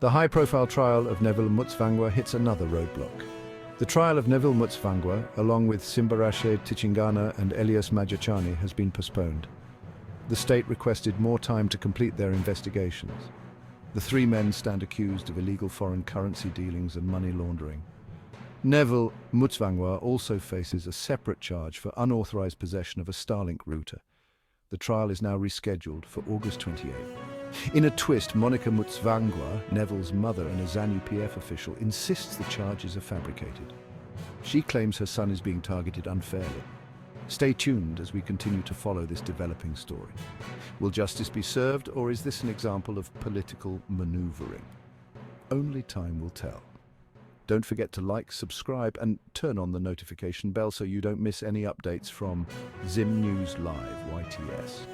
The high-profile trial of Neville Mutsvangwa hits another roadblock. The trial of Neville Mutsvangwa, along with Simbarashe Tichingana and Elias Majachani, has been postponed. The state requested more time to complete their investigations. The three men stand accused of illegal foreign currency dealings and money laundering. Neville Mutsvangwa also faces a separate charge for unauthorized possession of a Starlink router. The trial is now rescheduled for August 28. In a twist, Monica Mutsvangwa, Neville's mother and a ZANU-PF official, insists the charges are fabricated. She claims her son is being targeted unfairly. Stay tuned as we continue to follow this developing story. Will justice be served, or is this an example of political maneuvering? Only time will tell. Don't forget to like, subscribe, and turn on the notification bell so you don't miss any updates from Zim News Live YTS.